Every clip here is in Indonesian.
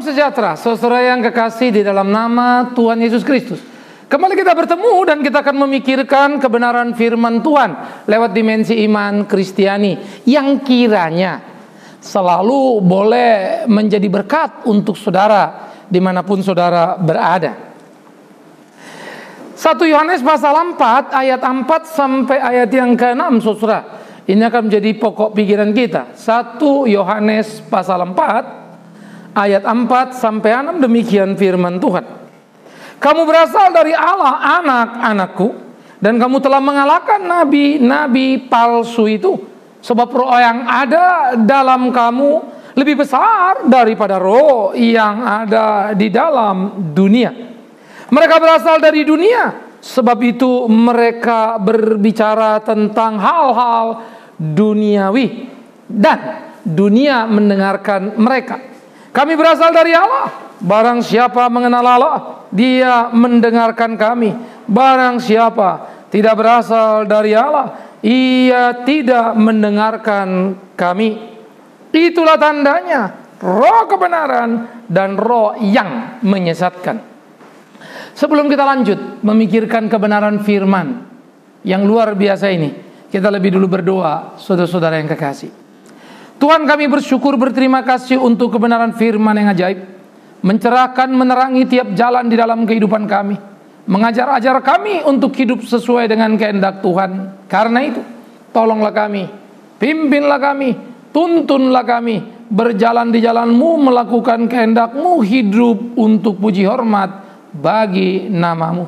sejahtera, saudara yang kekasih di dalam nama Tuhan Yesus Kristus. Kembali kita bertemu dan kita akan memikirkan kebenaran firman Tuhan lewat dimensi iman Kristiani yang kiranya selalu boleh menjadi berkat untuk saudara dimanapun saudara berada. 1 Yohanes pasal 4 ayat 4 sampai ayat yang ke-6 saudara. Ini akan menjadi pokok pikiran kita. 1 Yohanes pasal 4 ayat 4 sampai 6 demikian firman Tuhan. Kamu berasal dari Allah, anak-anakku, dan kamu telah mengalahkan nabi-nabi palsu itu, sebab roh yang ada dalam kamu lebih besar daripada roh yang ada di dalam dunia. Mereka berasal dari dunia, sebab itu mereka berbicara tentang hal-hal duniawi dan dunia mendengarkan mereka. Kami berasal dari Allah. Barang siapa mengenal Allah, dia mendengarkan kami. Barang siapa tidak berasal dari Allah, ia tidak mendengarkan kami. Itulah tandanya roh kebenaran dan roh yang menyesatkan. Sebelum kita lanjut memikirkan kebenaran firman yang luar biasa ini, kita lebih dulu berdoa, saudara-saudara yang kekasih. Tuhan, kami bersyukur, berterima kasih untuk kebenaran firman yang ajaib, mencerahkan, menerangi tiap jalan di dalam kehidupan kami, mengajar-ajar kami untuk hidup sesuai dengan kehendak Tuhan. Karena itu, tolonglah kami, pimpinlah kami, tuntunlah kami, berjalan di jalan-Mu, melakukan kehendak-Mu, hidup untuk puji hormat bagi nama-Mu.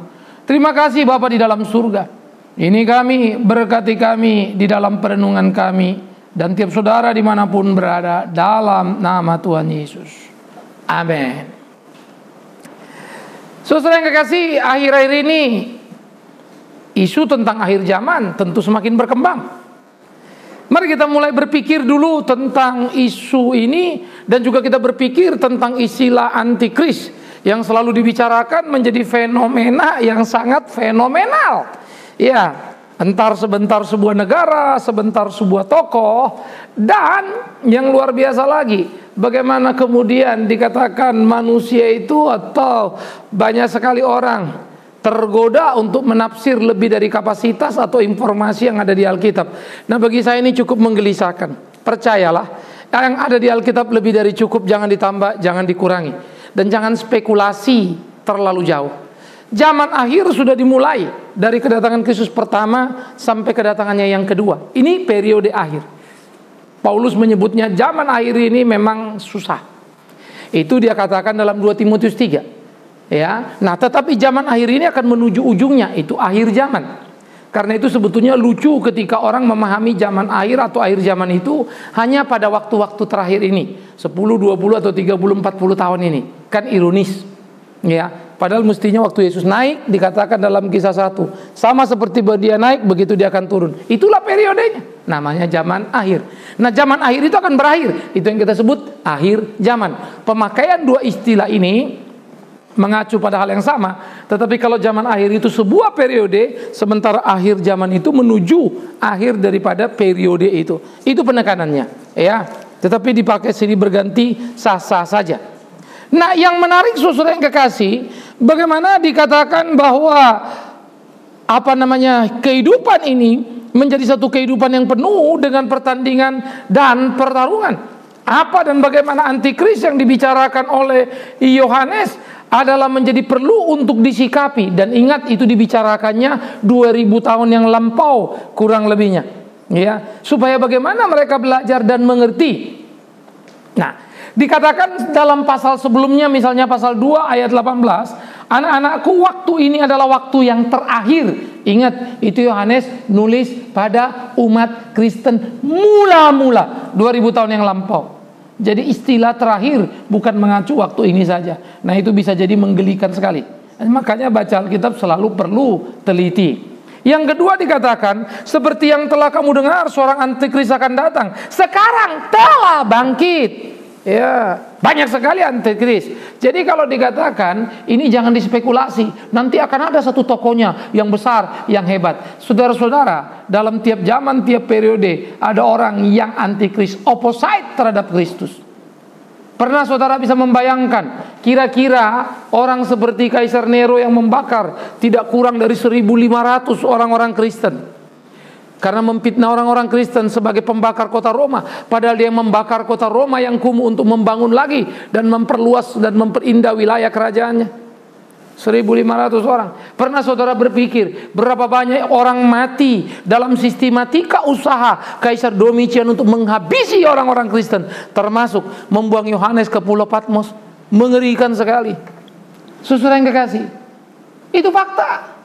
Terima kasih Bapa di dalam surga. Ini kami, berkati kami di dalam perenungan kami, dan tiap saudara dimanapun berada, dalam nama Tuhan Yesus. Amin. Saudara yang kekasih, akhir-akhir ini isu tentang akhir zaman tentu semakin berkembang. Mari kita mulai berpikir dulu tentang isu ini, dan juga kita berpikir tentang istilah antikris yang selalu dibicarakan menjadi fenomena yang sangat fenomenal. Ya, entar sebentar sebuah negara, sebentar sebuah tokoh, dan yang luar biasa lagi, bagaimana kemudian dikatakan manusia itu atau banyak sekali orang tergoda untuk menafsir lebih dari kapasitas atau informasi yang ada di Alkitab. Nah, bagi saya ini cukup menggelisahkan. Percayalah, yang ada di Alkitab lebih dari cukup, jangan ditambah, jangan dikurangi. Dan jangan spekulasi terlalu jauh. Zaman akhir sudah dimulai dari kedatangan Kristus pertama sampai kedatangannya yang kedua. Ini periode akhir. Paulus menyebutnya zaman akhir ini memang susah. Itu dia katakan dalam 2 Timotius 3. Ya. Nah, tetapi zaman akhir ini akan menuju ujungnya, itu akhir zaman. Karena itu sebetulnya lucu ketika orang memahami zaman akhir atau akhir zaman itu hanya pada waktu-waktu terakhir ini, 10, 20 atau 30, 40 tahun ini. Kan ironis. Ya. Padahal mestinya waktu Yesus naik dikatakan dalam Kisah 1, sama seperti dia naik begitu dia akan turun. Itulah periodenya, namanya zaman akhir. Nah, zaman akhir itu akan berakhir. Itu yang kita sebut akhir zaman. Pemakaian dua istilah ini mengacu pada hal yang sama. Tetapi kalau zaman akhir itu sebuah periode, sementara akhir zaman itu menuju akhir daripada periode itu. Itu penekanannya, ya. Tetapi dipakai silih berganti sah-sah saja. Nah, yang menarik saudara yang kekasih, bagaimana dikatakan bahwa kehidupan ini menjadi satu kehidupan yang penuh dengan pertandingan dan pertarungan. Apa dan bagaimana antikris yang dibicarakan oleh Yohanes adalah menjadi perlu untuk disikapi. Dan ingat, itu dibicarakannya 2000 tahun yang lampau kurang lebihnya, ya, supaya bagaimana mereka belajar dan mengerti. Nah, dikatakan dalam pasal sebelumnya, misalnya pasal 2 ayat 18, anak-anakku, waktu ini adalah waktu yang terakhir. Ingat, itu Yohanes nulis pada umat Kristen mula-mula 2000 tahun yang lampau. Jadi istilah terakhir bukan mengacu waktu ini saja. Nah, itu bisa jadi menggelikan sekali. Makanya baca Alkitab selalu perlu teliti. Yang kedua dikatakan, seperti yang telah kamu dengar, seorang antikris akan datang. Sekarang telah bangkit. Ya, banyak sekali antikris. Jadi kalau dikatakan ini jangan dispekulasi, nanti akan ada satu tokohnya yang besar, yang hebat. Saudara-saudara, dalam tiap zaman, tiap periode ada orang yang antikris, opposite terhadap Kristus. Pernah saudara bisa membayangkan kira-kira orang seperti Kaisar Nero yang membakar tidak kurang dari 1.500 orang-orang Kristen karena memfitnah orang-orang Kristen sebagai pembakar kota Roma, padahal dia membakar kota Roma yang kumuh untuk membangun lagi dan memperluas dan memperindah wilayah kerajaannya. 1.500 orang. Pernah saudara berpikir berapa banyak orang mati dalam sistematika usaha Kaisar Domitian untuk menghabisi orang-orang Kristen, termasuk membuang Yohanes ke Pulau Patmos? Mengerikan sekali. Saudara yang kekasih, itu fakta.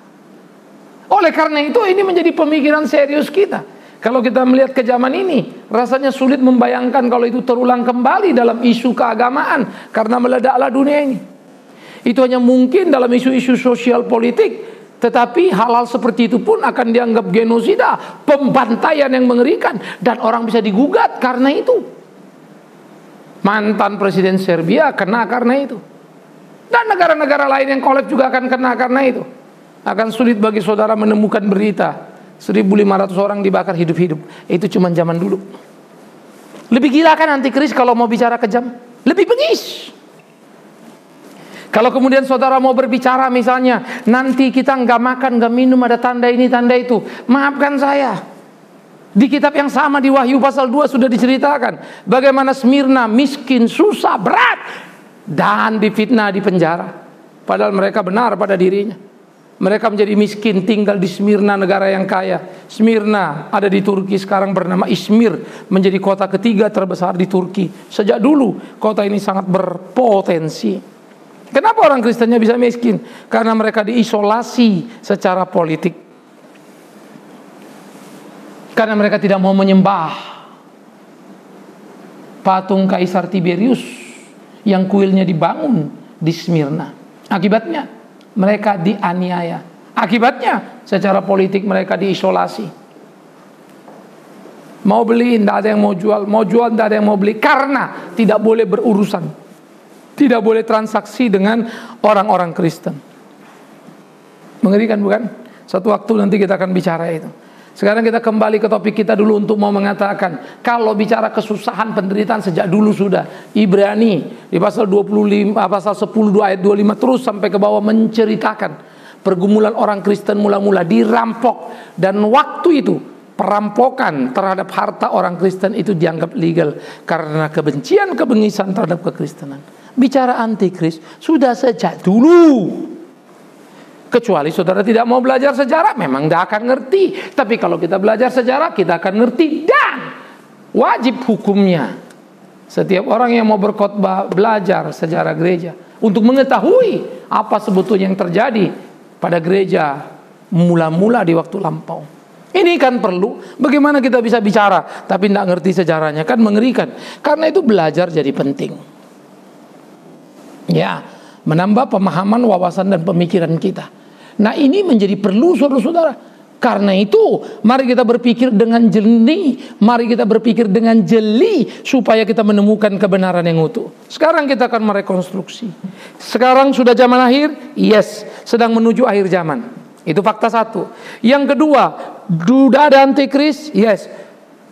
Oleh karena itu ini menjadi pemikiran serius kita. Kalau kita melihat ke zaman ini, rasanya sulit membayangkan kalau itu terulang kembali dalam isu keagamaan karena meledaklah dunia ini. Itu hanya mungkin dalam isu-isu sosial politik. Tetapi hal-hal seperti itu pun akan dianggap genosida, pembantaian yang mengerikan, dan orang bisa digugat karena itu. Mantan Presiden Serbia kena karena itu. Dan negara-negara lain yang kolab juga akan kena karena itu. Akan sulit bagi saudara menemukan berita 1.500 orang dibakar hidup-hidup. Itu cuma zaman dulu. Lebih gila kan antikris kalau mau bicara kejam? Lebih bengis. Kalau kemudian saudara mau berbicara misalnya, nanti kita nggak makan, nggak minum, ada tanda ini, tanda itu. Maafkan saya. Di kitab yang sama di Wahyu pasal 2 sudah diceritakan bagaimana Smyrna miskin, susah, berat, dan difitnah, di penjara. Padahal mereka benar pada dirinya. Mereka menjadi miskin, tinggal di Smyrna, negara yang kaya. Smyrna ada di Turki, sekarang bernama Izmir, menjadi kota ketiga terbesar di Turki. Sejak dulu kota ini sangat berpotensi. Kenapa orang Kristennya bisa miskin? Karena mereka diisolasi secara politik. Karena mereka tidak mau menyembah patung Kaisar Tiberius yang kuilnya dibangun di Smyrna. Akibatnya mereka dianiaya. Akibatnya secara politik mereka diisolasi. Mau beli tidak ada yang mau jual tidak ada yang mau beli, karena tidak boleh berurusan. Tidak boleh transaksi dengan orang-orang Kristen. Mengerikan bukan? Satu waktu nanti kita akan bicara itu. Sekarang kita kembali ke topik kita dulu untuk mau mengatakan, kalau bicara kesusahan penderitaan sejak dulu sudah. Ibrani di pasal 25, pasal 10 ayat 25 terus sampai ke bawah menceritakan pergumulan orang Kristen mula-mula dirampok, dan waktu itu perampokan terhadap harta orang Kristen itu dianggap legal karena kebencian, kebengisan terhadap kekristenan. Bicara antikris sudah sejak dulu. Kecuali saudara tidak mau belajar sejarah, memang tidak akan ngerti. Tapi kalau kita belajar sejarah, kita akan ngerti, dan wajib hukumnya setiap orang yang mau berkhotbah belajar sejarah gereja untuk mengetahui apa sebetulnya yang terjadi pada gereja mula-mula di waktu lampau. Ini kan perlu. Bagaimana kita bisa bicara tapi tidak ngerti sejarahnya, kan mengerikan. Karena itu belajar jadi penting. Ya, menambah pemahaman, wawasan dan pemikiran kita. Nah, ini menjadi perlu saudara-saudara. Karena itu mari kita berpikir dengan jernih, mari kita berpikir dengan jeli supaya kita menemukan kebenaran yang utuh. Sekarang kita akan merekonstruksi. Sekarang sudah zaman akhir? Yes, sedang menuju akhir zaman. Itu fakta satu. Yang kedua, sudah ada antikris? Yes.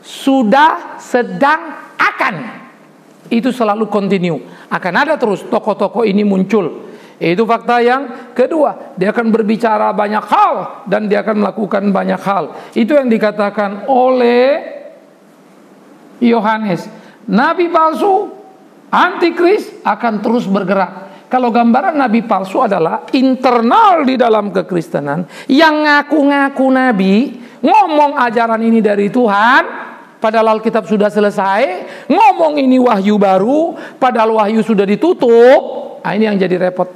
Sudah, sedang, akan. Itu selalu continue. Akan ada terus tokoh-tokoh ini muncul. Itu fakta yang kedua. Dia akan berbicara banyak hal dan dia akan melakukan banyak hal. Itu yang dikatakan oleh Yohanes. Nabi palsu, antikris akan terus bergerak. Kalau gambaran nabi palsu adalah internal di dalam kekristenan yang ngaku-ngaku nabi, ngomong ajaran ini dari Tuhan, padahal Alkitab sudah selesai, ngomong ini wahyu baru, padahal wahyu sudah ditutup. Nah, ini yang jadi repot.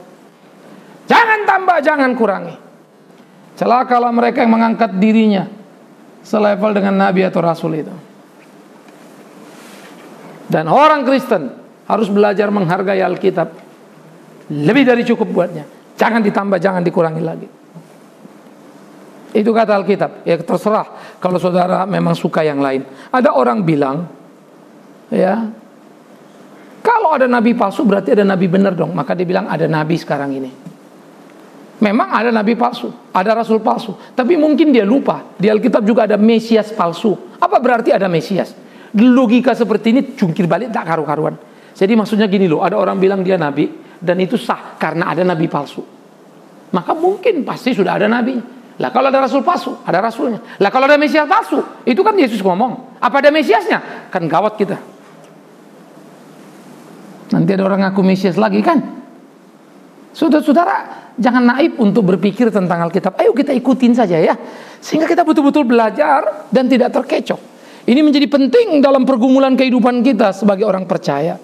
Jangan tambah, jangan kurangi. Celakalah mereka yang mengangkat dirinya selevel dengan nabi atau rasul itu. Dan orang Kristen harus belajar menghargai Alkitab. Lebih dari cukup buatnya. Jangan ditambah, jangan dikurangi lagi. Itu kata Alkitab. Ya terserah kalau saudara memang suka yang lain. Ada orang bilang, ya, kalau ada nabi palsu berarti ada nabi benar dong. Maka dia bilang ada nabi sekarang ini. Memang ada nabi palsu, ada rasul palsu. Tapi mungkin dia lupa, di Alkitab juga ada Mesias palsu. Apa berarti ada Mesias? Logika seperti ini jungkir balik tak karu-karuan. Jadi maksudnya gini loh, ada orang bilang dia nabi dan itu sah karena ada nabi palsu. Maka mungkin pasti sudah ada nabi. Lah kalau ada rasul palsu, ada rasulnya. Lah kalau ada mesias palsu, itu kan Yesus ngomong. Apa ada mesiasnya? Kan gawat kita. Nanti ada orang ngaku mesias lagi kan? Saudara-saudara, jangan naif untuk berpikir tentang Alkitab. Ayo kita ikutin saja ya. Sehingga kita betul-betul belajar dan tidak terkecoh. Ini menjadi penting dalam pergumulan kehidupan kita sebagai orang percaya.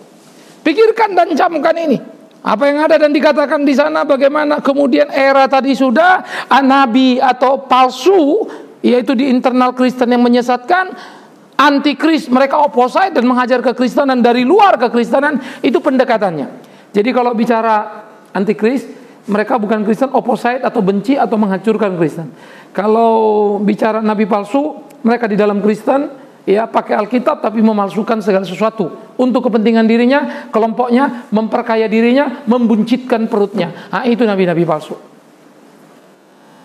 Pikirkan dan camkan ini. Apa yang ada dan dikatakan di sana, bagaimana kemudian era tadi sudah nabi atau palsu, yaitu di internal Kristen yang menyesatkan, antikris, mereka opposite dan menghajar kekristenan dari luar kekristenan, itu pendekatannya. Jadi kalau bicara antikris, mereka bukan Kristen, opposite atau benci atau menghancurkan Kristen. Kalau bicara nabi palsu, mereka di dalam Kristen ya pakai Alkitab tapi memalsukan segala sesuatu untuk kepentingan dirinya, kelompoknya, memperkaya dirinya, membuncitkan perutnya. Nah, itu nabi-nabi palsu.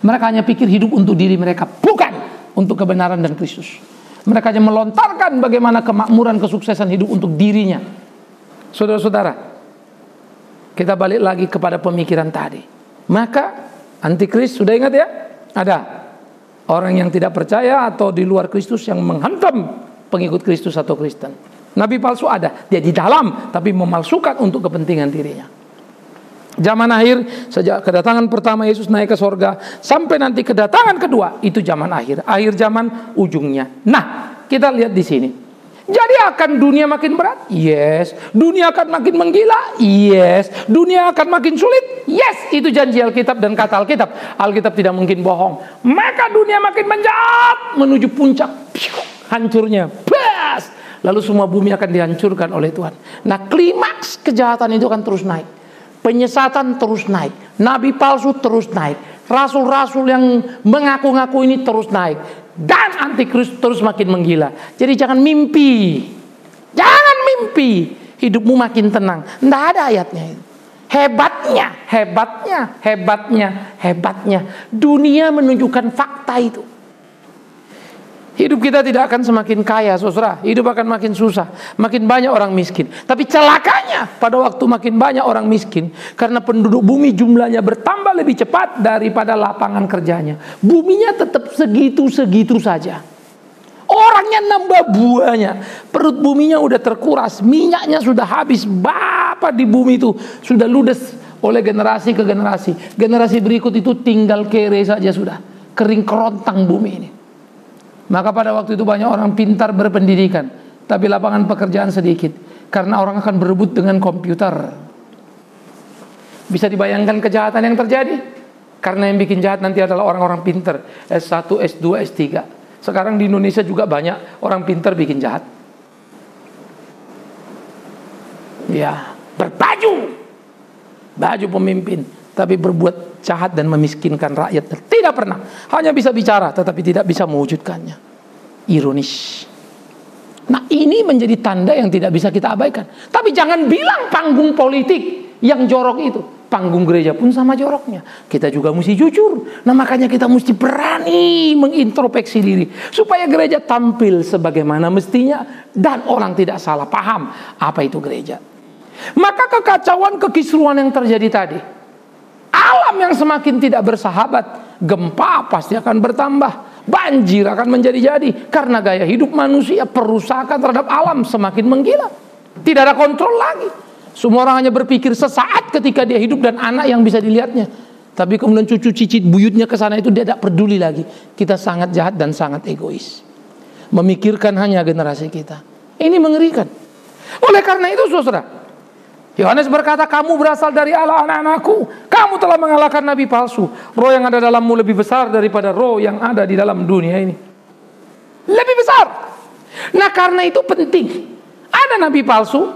Mereka hanya pikir hidup untuk diri mereka, bukan untuk kebenaran dan Kristus. Mereka hanya melontarkan bagaimana kemakmuran, kesuksesan hidup untuk dirinya. Saudara-saudara, kita balik lagi kepada pemikiran tadi. Maka antikris, sudah ingat ya? Ada orang yang tidak percaya atau di luar Kristus yang menghantam pengikut Kristus atau Kristen. Nabi palsu ada, dia di dalam tapi memalsukan untuk kepentingan dirinya. Zaman akhir, sejak kedatangan pertama Yesus naik ke sorga sampai nanti kedatangan kedua, itu zaman akhir. Akhir zaman ujungnya. Nah, kita lihat di sini. Jadi akan dunia makin berat? Yes. Dunia akan makin menggila? Yes. Dunia akan makin sulit? Yes. Itu janji Alkitab dan kata Alkitab. Alkitab tidak mungkin bohong. Maka dunia makin menjahat menuju puncak hancurnya. Bas. Lalu semua bumi akan dihancurkan oleh Tuhan. Nah, klimaks kejahatan itu akan terus naik. Penyesatan terus naik. Nabi palsu terus naik. Rasul-rasul yang mengaku-ngaku ini terus naik. Dan antikristus terus makin menggila. Jadi jangan mimpi. Jangan mimpi. Hidupmu makin tenang. Tidak ada ayatnya itu. Hebatnya. Dunia menunjukkan fakta itu. Hidup kita tidak akan semakin kaya, saudara. Hidup akan makin susah. Makin banyak orang miskin. Tapi celakanya pada waktu makin banyak orang miskin, karena penduduk bumi jumlahnya bertambah lebih cepat daripada lapangan kerjanya. Buminya tetap segitu-segitu saja. Orangnya nambah buahnya. Perut buminya udah terkuras. Minyaknya sudah habis. Bapak di bumi itu sudah ludes oleh generasi ke generasi. Generasi berikut itu tinggal kere saja sudah. Kering kerontang bumi ini. Maka pada waktu itu banyak orang pintar berpendidikan, tapi lapangan pekerjaan sedikit. Karena orang akan berebut dengan komputer. Bisa dibayangkan kejahatan yang terjadi? Karena yang bikin jahat nanti adalah orang-orang pintar. S1, S2, S3. Sekarang di Indonesia juga banyak orang pintar bikin jahat. Ya, berbaju. Baju pemimpin. Tapi berbuat jahat dan memiskinkan rakyat. Tidak pernah. Hanya bisa bicara tetapi tidak bisa mewujudkannya. Ironis. Nah, ini menjadi tanda yang tidak bisa kita abaikan. Tapi jangan bilang panggung politik yang jorok itu. Panggung gereja pun sama joroknya. Kita juga mesti jujur. Nah, makanya kita mesti berani mengintrospeksi diri. Supaya gereja tampil sebagaimana mestinya. Dan orang tidak salah paham apa itu gereja. Maka kekacauan, kekisruan yang terjadi tadi. Alam yang semakin tidak bersahabat, gempa pasti akan bertambah, banjir akan menjadi-jadi karena gaya hidup manusia, perusakan terhadap alam semakin menggila. Tidak ada kontrol lagi. Semua orang hanya berpikir sesaat ketika dia hidup dan anak yang bisa dilihatnya. Tapi kemudian cucu cicit buyutnya ke sana itu dia tidak peduli lagi. Kita sangat jahat dan sangat egois. Memikirkan hanya generasi kita. Ini mengerikan. Oleh karena itu, saudara, Yohanes berkata, kamu berasal dari Allah, anak-anakku. Kamu telah mengalahkan nabi palsu. Roh yang ada dalammu lebih besar daripada roh yang ada di dalam dunia ini. Lebih besar. Nah, karena itu penting. Ada nabi palsu?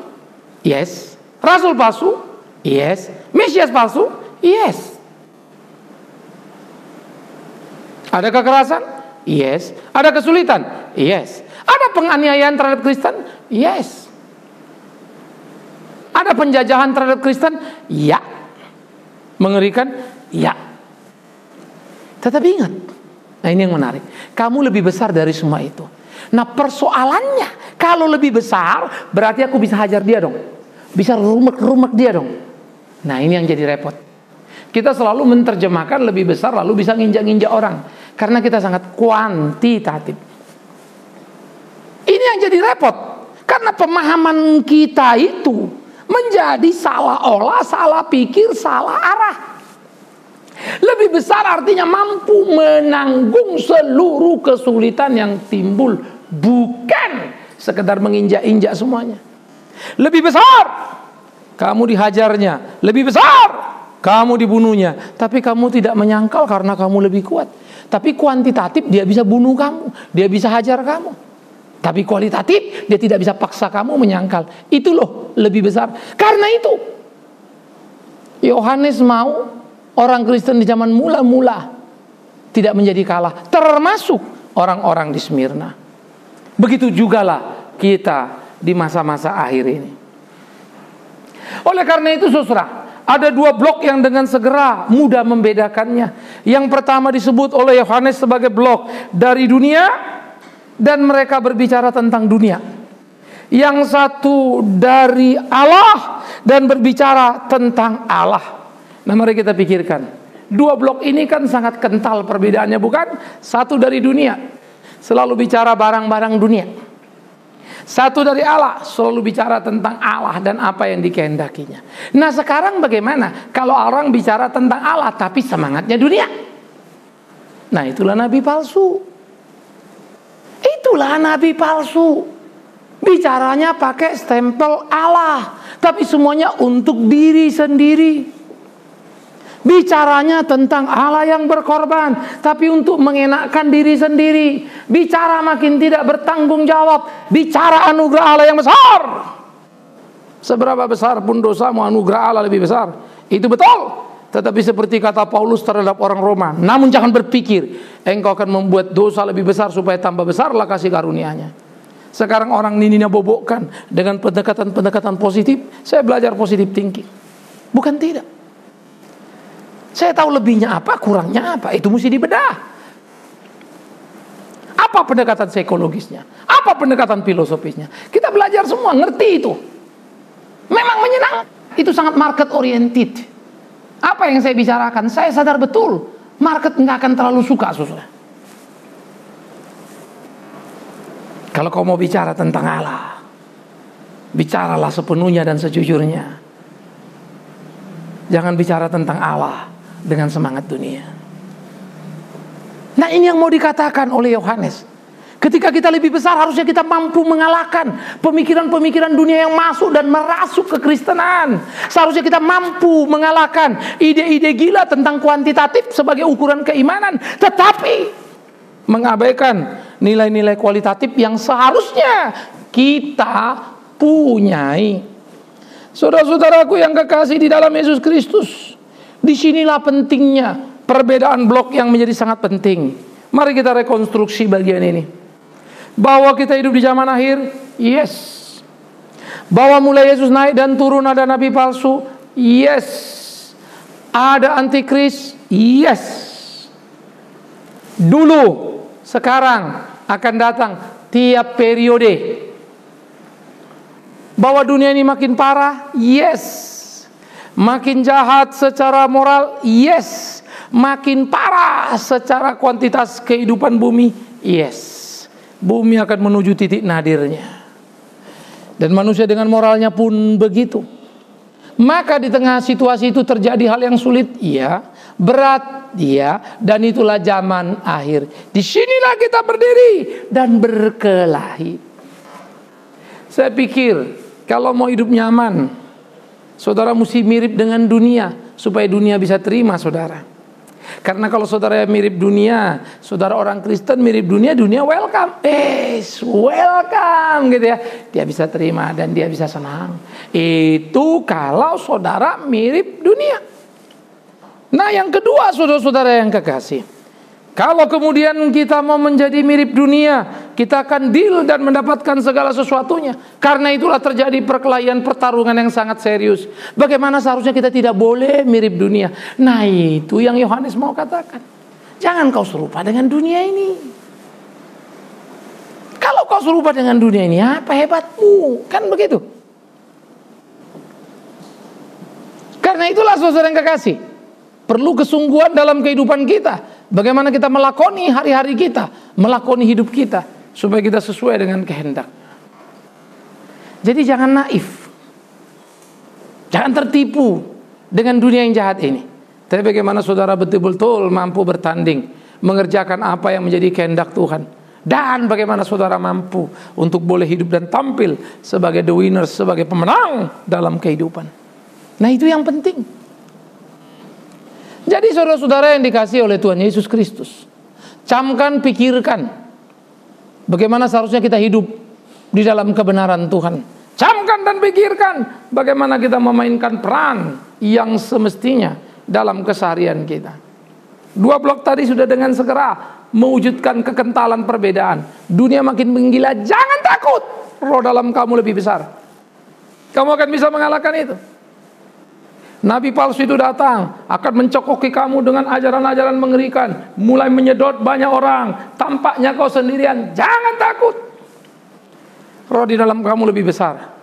Yes. Rasul palsu? Yes. Mesias palsu? Yes. Ada kekerasan? Yes. Ada kesulitan? Yes. Ada penganiayaan terhadap Kristen? Yes. Ada penjajahan terhadap Kristen? Ya. Mengerikan? Ya. Tetapi ingat, nah ini yang menarik. Kamu lebih besar dari semua itu. Nah, persoalannya, kalau lebih besar, berarti aku bisa hajar dia dong. Bisa rumek-rumek dia dong. Nah ini yang jadi repot. Kita selalu menerjemahkan lebih besar lalu bisa nginjak-nginjak orang. Karena kita sangat kuantitatif. Ini yang jadi repot. Karena pemahaman kita itu menjadi salah olah, salah pikir, salah arah. Lebih besar artinya mampu menanggung seluruh kesulitan yang timbul, bukan sekedar menginjak-injak semuanya. Lebih besar kamu dihajarnya, lebih besar kamu dibunuhnya, tapi kamu tidak menyangkal karena kamu lebih kuat. Tapi kuantitatif dia bisa bunuh kamu, dia bisa hajar kamu. Tapi kualitatif dia tidak bisa paksa kamu menyangkal. Itu loh lebih besar. Karena itu Yohanes mau orang Kristen di zaman mula-mula tidak menjadi kalah, termasuk orang-orang di Smyrna. Begitu jugalah kita di masa-masa akhir ini. Oleh karena itu saudara, ada dua blok yang dengan segera mudah membedakannya. Yang pertama disebut oleh Yohanes sebagai blok dari dunia, dan mereka berbicara tentang dunia. Yang satu dari Allah dan berbicara tentang Allah. Nah mari kita pikirkan, dua blok ini kan sangat kental perbedaannya, bukan? Satu dari dunia, selalu bicara barang-barang dunia. Satu dari Allah, selalu bicara tentang Allah dan apa yang dikehendakinya. Nah sekarang bagaimana kalau orang bicara tentang Allah tapi semangatnya dunia? Nah itulah nabi palsu. Itulah nabi palsu. Bicaranya pakai stempel Allah, tapi semuanya untuk diri sendiri. Bicaranya tentang Allah yang berkorban, tapi untuk mengenakkan diri sendiri. Bicara makin tidak bertanggung jawab. Bicara anugerah Allah yang besar. Seberapa besar pun dosamu, anugerah Allah lebih besar. Itu betul. Tetapi seperti kata Paulus terhadap orang Roma, namun jangan berpikir engkau akan membuat dosa lebih besar supaya tambah besarlah kasih karunia-Nya. Sekarang orang ini bobokkan dengan pendekatan-pendekatan positif. Saya belajar positif thinking. Bukan tidak. Saya tahu lebihnya apa, kurangnya apa. Itu mesti dibedah. Apa pendekatan psikologisnya? Apa pendekatan filosofisnya? Kita belajar semua, ngerti itu. Memang menyenangkan. Itu sangat market oriented. Apa yang saya bicarakan, saya sadar betul market nggak akan terlalu suka, saudara. Kalau kau mau bicara tentang Allah, bicaralah sepenuhnya dan sejujurnya. Jangan bicara tentang Allah dengan semangat dunia. Nah ini yang mau dikatakan oleh Yohanes. Ketika kita lebih besar, harusnya kita mampu mengalahkan pemikiran-pemikiran dunia yang masuk dan merasuk ke Kristenan. Seharusnya kita mampu mengalahkan ide-ide gila tentang kuantitatif sebagai ukuran keimanan, tetapi mengabaikan nilai-nilai kualitatif yang seharusnya kita punyai. Saudara-saudaraku yang kekasih di dalam Yesus Kristus, disinilah pentingnya perbedaan blok yang menjadi sangat penting. Mari kita rekonstruksi bagian ini. Bahwa kita hidup di zaman akhir, yes. Bahwa mulai Yesus naik dan turun ada nabi palsu, yes. Ada antikris, yes. Dulu, sekarang, akan datang, tiap periode. Bahwa dunia ini makin parah, yes. Makin jahat secara moral, yes. Makin parah secara kuantitas kehidupan bumi, yes. Bumi akan menuju titik nadirnya. Dan manusia dengan moralnya pun begitu. Maka di tengah situasi itu terjadi hal yang sulit, iya. Berat, iya. Dan itulah zaman akhir. Disinilah kita berdiri dan berkelahi. Saya pikir kalau mau hidup nyaman, saudara mesti mirip dengan dunia, supaya dunia bisa terima saudara. Karena kalau saudara mirip dunia, saudara orang Kristen mirip dunia, dunia welcome. Welcome gitu ya. Dia bisa terima dan dia bisa senang. Itu kalau saudara mirip dunia. Nah yang kedua saudara-saudara yang kekasih, kalau kemudian kita mau menjadi mirip dunia, kita akan deal dan mendapatkan segala sesuatunya. Karena itulah terjadi perkelahian, pertarungan yang sangat serius. Bagaimana seharusnya kita tidak boleh mirip dunia. Nah itu yang Yohanes mau katakan. Jangan kau serupa dengan dunia ini. Kalau kau serupa dengan dunia ini, apa hebatmu? Kan begitu. Karena itulah saudara yang kekasih, perlu kesungguhan dalam kehidupan kita. Bagaimana kita melakoni hari-hari kita, melakoni hidup kita, supaya kita sesuai dengan kehendak. Jadi jangan naif, jangan tertipu dengan dunia yang jahat ini. Tapi bagaimana saudara betul-betul mampu bertanding, mengerjakan apa yang menjadi kehendak Tuhan. Dan bagaimana saudara mampu untuk boleh hidup dan tampil sebagai the winner, sebagai pemenang dalam kehidupan. Nah, itu yang penting. Jadi saudara-saudara yang dikasihi oleh Tuhan Yesus Kristus, camkan, pikirkan bagaimana seharusnya kita hidup di dalam kebenaran Tuhan. Camkan dan pikirkan bagaimana kita memainkan peran yang semestinya dalam keseharian kita. 2 blok tadi sudah dengan segera mewujudkan kekentalan perbedaan. Dunia makin menggila, jangan takut. Roh dalam kamu lebih besar. Kamu akan bisa mengalahkan itu. Nabi palsu itu datang, akan mencokoki kamu dengan ajaran-ajaran mengerikan, mulai menyedot banyak orang. Tampaknya kau sendirian, jangan takut. Roh di dalam kamu lebih besar.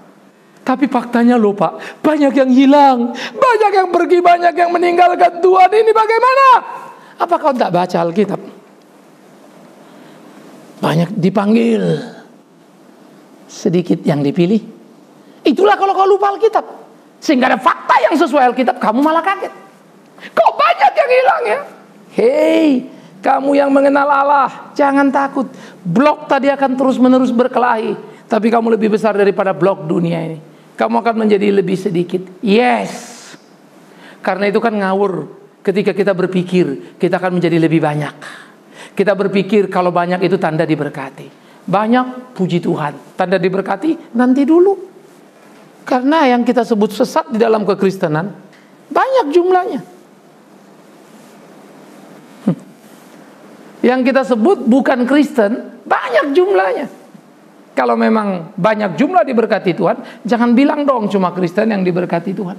Tapi faktanya loh Pak, banyak yang hilang, banyak yang pergi, banyak yang meninggalkan Tuhan. Ini bagaimana? Apa kau tidak baca Alkitab? Banyak dipanggil, sedikit yang dipilih. Itulah kalau kau lupa Alkitab, sehingga ada fakta yang sesuai Alkitab, kamu malah kaget. Kok banyak yang hilang ya? Hei, kamu yang mengenal Allah, jangan takut. Blok tadi akan terus-menerus berkelahi, tapi kamu lebih besar daripada blok dunia ini. Kamu akan menjadi lebih sedikit. Yes. Karena itu kan ngawur. Ketika kita berpikir, kita akan menjadi lebih banyak. Kita berpikir kalau banyak itu tanda diberkati. Banyak, puji Tuhan. Tanda diberkati, nanti dulu. Karena yang kita sebut sesat di dalam kekristenan, banyak jumlahnya. Yang kita sebut bukan Kristen, banyak jumlahnya. Kalau memang banyak jumlah diberkati Tuhan, jangan bilang dong cuma Kristen yang diberkati Tuhan.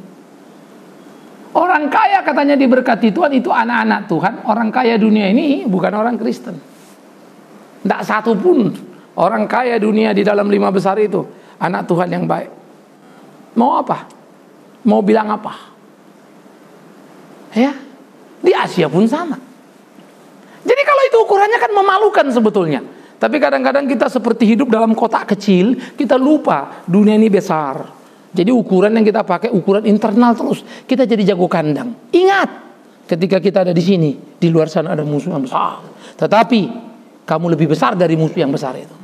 Orang kaya katanya diberkati Tuhan, itu anak-anak Tuhan. Orang kaya dunia ini bukan orang Kristen. Tidak satu pun orang kaya dunia di dalam 5 besar itu anak Tuhan yang baik. Mau apa? Mau bilang apa? Ya, di Asia pun sama. Jadi kalau itu ukurannya kan memalukan sebetulnya. Tapi kadang-kadang kita seperti hidup dalam kotak kecil, kita lupa dunia ini besar. Jadi ukuran yang kita pakai ukuran internal terus. Kita jadi jago kandang. Ingat, ketika kita ada di sini, di luar sana ada musuh yang besar. Tetapi kamu lebih besar dari musuh yang besar itu.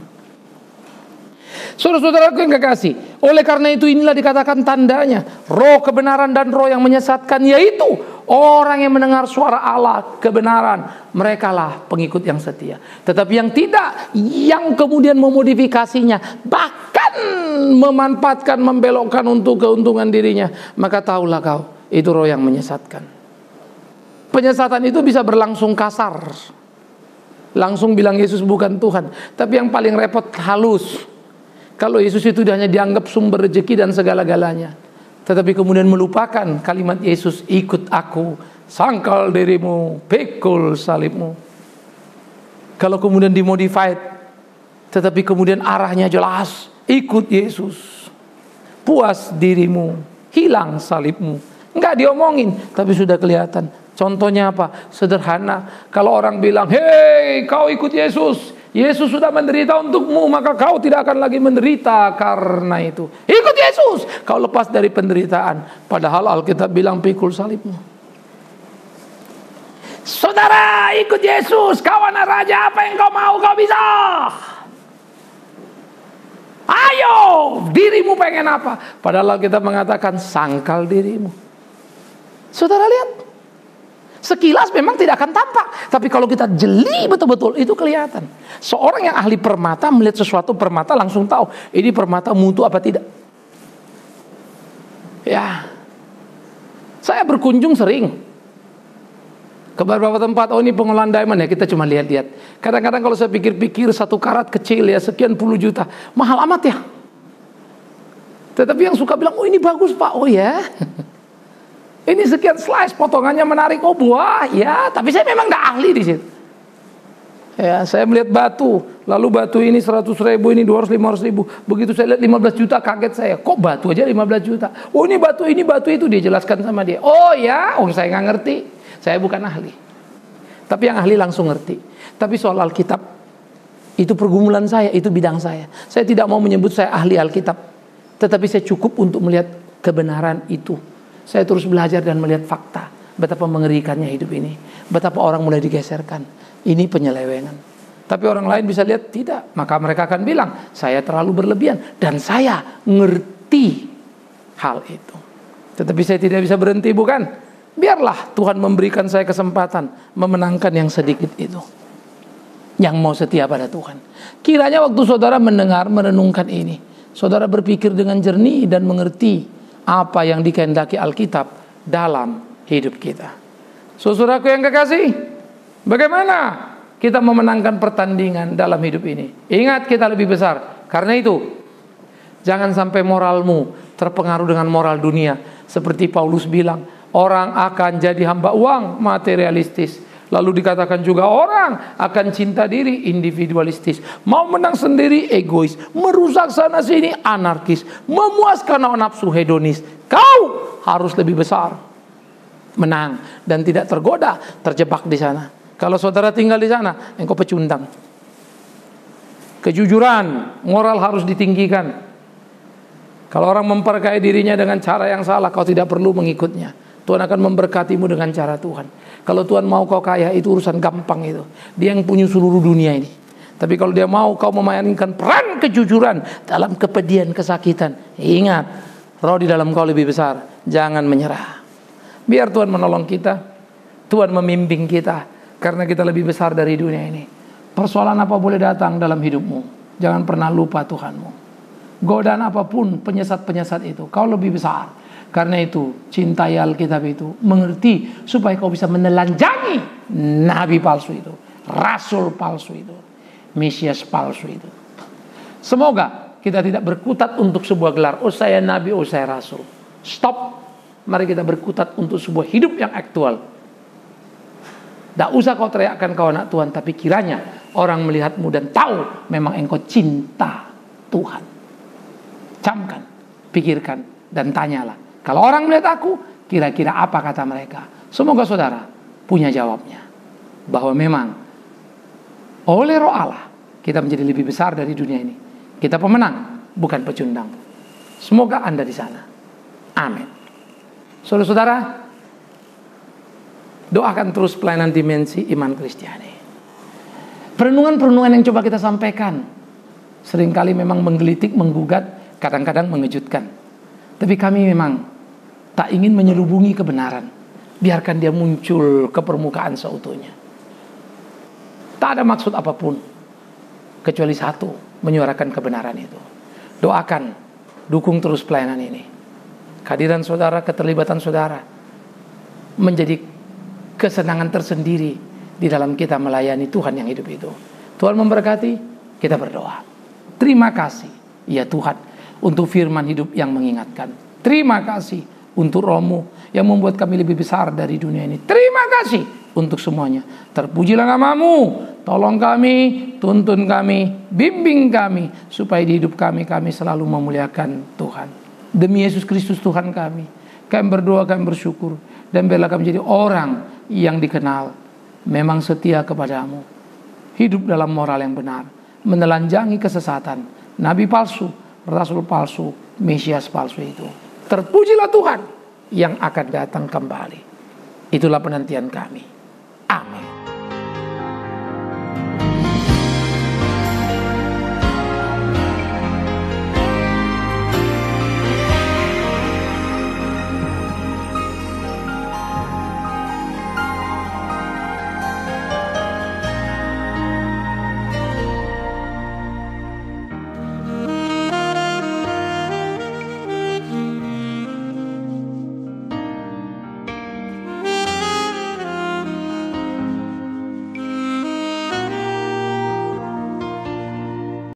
Saudara-saudaraku yang kekasih, oleh karena itu inilah dikatakan tandanya, roh kebenaran dan roh yang menyesatkan, yaitu orang yang mendengar suara Allah kebenaran, merekalah pengikut yang setia. Tetapi yang tidak, yang kemudian memodifikasinya, bahkan memanfaatkan, membelokkan untuk keuntungan dirinya, maka tahulah kau, itu roh yang menyesatkan. Penyesatan itu bisa berlangsung kasar, langsung bilang Yesus bukan Tuhan. Tapi yang paling repot halus, kalau Yesus itu hanya dianggap sumber rezeki dan segala-galanya, tetapi kemudian melupakan kalimat Yesus, ikut aku, sangkal dirimu, pikul salibmu. Kalau kemudian dimodified, tetapi kemudian arahnya jelas, ikut Yesus, puas dirimu, hilang salibmu. Enggak diomongin, tapi sudah kelihatan. Contohnya apa? Sederhana. Kalau orang bilang, hei kau ikut Yesus, Yesus sudah menderita untukmu, maka kau tidak akan lagi menderita karena itu. Ikut Yesus, kau lepas dari penderitaan. Padahal Alkitab bilang pikul salibmu. Saudara, ikut Yesus, kau anak raja, apa yang kau mau kau bisa. Ayo, dirimu pengen apa? Padahal Alkitab mengatakan sangkal dirimu. Saudara lihat, sekilas memang tidak akan tampak, tapi kalau kita jeli betul-betul itu kelihatan. Seorang yang ahli permata melihat sesuatu permata langsung tahu ini permata mutu apa tidak. Ya, saya berkunjung sering ke beberapa tempat. Oh ini pengolahan diamond ya, kita cuma lihat-lihat. Kadang-kadang kalau saya pikir-pikir 1 karat kecil ya sekian puluh juta, mahal amat ya. Tetapi yang suka bilang, oh ini bagus Pak, oh ya. Ini sekian slice, potongannya menarik. Oh buah, ya. Tapi saya memang nggak ahli di situ. Ya, saya melihat batu, lalu batu ini 100.000, ini 200, 500.000. Begitu saya lihat 15 juta, kaget saya. Kok batu aja 15 juta? Oh ini batu itu, dia jelaskan sama dia. Oh ya, saya nggak ngerti. Saya bukan ahli. Tapi yang ahli langsung ngerti. Tapi soal Alkitab, itu pergumulan saya, itu bidang saya. Saya tidak mau menyebut saya ahli Alkitab. Tetapi saya cukup untuk melihat kebenaran itu. Saya terus belajar dan melihat fakta. Betapa mengerikannya hidup ini. Betapa orang mulai digeserkan. Ini penyelewengan. Tapi orang lain bisa lihat tidak. Maka mereka akan bilang, saya terlalu berlebihan. Dan saya ngerti hal itu. Tetapi saya tidak bisa berhenti, bukan? Biarlah Tuhan memberikan saya kesempatan memenangkan yang sedikit itu. Yang mau setia pada Tuhan. Kiranya waktu saudara mendengar, merenungkan ini, saudara berpikir dengan jernih dan mengerti apa yang dikehendaki Alkitab dalam hidup kita. Saudaraku yang kekasih, bagaimana kita memenangkan pertandingan dalam hidup ini? Ingat, kita lebih besar. Karena itu, jangan sampai moralmu terpengaruh dengan moral dunia. Seperti Paulus bilang, orang akan jadi hamba uang, materialistis. Lalu dikatakan juga orang akan cinta diri, individualistis. Mau menang sendiri, egois. Merusak sana sini, anarkis. Memuaskan hawa nafsu, hedonis. Kau harus lebih besar, menang dan tidak tergoda, terjebak di sana. Kalau saudara tinggal di sana, engkau pecundang. Kejujuran, moral harus ditinggikan. Kalau orang memperkaya dirinya dengan cara yang salah, kau tidak perlu mengikutnya. Tuhan akan memberkatimu dengan cara Tuhan. Kalau Tuhan mau kau kaya, itu urusan gampang itu. Dia yang punya seluruh dunia ini. Tapi kalau dia mau kau memainkan peran kejujuran dalam kepedihan, kesakitan, ingat, roh di dalam kau lebih besar. Jangan menyerah. Biar Tuhan menolong kita. Tuhan membimbing kita. Karena kita lebih besar dari dunia ini. Persoalan apa boleh datang dalam hidupmu, jangan pernah lupa Tuhanmu. Godaan apapun, penyesat-penyesat itu, kau lebih besar. Karena itu, cintai Alkitab itu, mengerti supaya kau bisa menelanjangi nabi palsu itu, rasul palsu itu, Mesias palsu itu. Semoga kita tidak berkutat untuk sebuah gelar, oh saya nabi, oh saya rasul. Stop. Mari kita berkutat untuk sebuah hidup yang aktual. Tak usah kau teriakkan kau anak Tuhan, tapi kiranya orang melihatmu dan tahu memang engkau cinta Tuhan. Camkan, pikirkan, dan tanyalah. Kalau orang melihat aku, kira-kira apa kata mereka? Semoga saudara punya jawabnya. Bahwa memang oleh Roh Allah kita menjadi lebih besar dari dunia ini. Kita pemenang, bukan pecundang. Semoga Anda di sana. Amin. Saudara-saudara, doakan terus pelayanan dimensi iman Kristiani. Perenungan-perenungan yang coba kita sampaikan seringkali memang menggelitik, menggugat, kadang-kadang mengejutkan. Tapi kami memang tak ingin menyelubungi kebenaran. Biarkan dia muncul ke permukaan seutuhnya. Tak ada maksud apapun kecuali satu, menyuarakan kebenaran itu. Doakan, dukung terus pelayanan ini. Kehadiran saudara, keterlibatan saudara menjadi kesenangan tersendiri di dalam kita melayani Tuhan yang hidup itu. Tuhan memberkati, kita berdoa. Terima kasih ya Tuhan untuk firman hidup yang mengingatkan. Terima kasih untuk Roh-Mu yang membuat kami lebih besar dari dunia ini. Terima kasih untuk semuanya. Terpujilah nama-Mu. Tolong kami, tuntun kami, bimbing kami supaya di hidup kami selalu memuliakan Tuhan. Demi Yesus Kristus Tuhan kami berdoa, kami bersyukur, dan biarlah kami menjadi orang yang dikenal memang setia kepadamu, hidup dalam moral yang benar, menelanjangi kesesatan nabi palsu, rasul palsu, Mesias palsu itu. Terpujilah Tuhan yang akan datang kembali. Itulah penantian kami. Amin.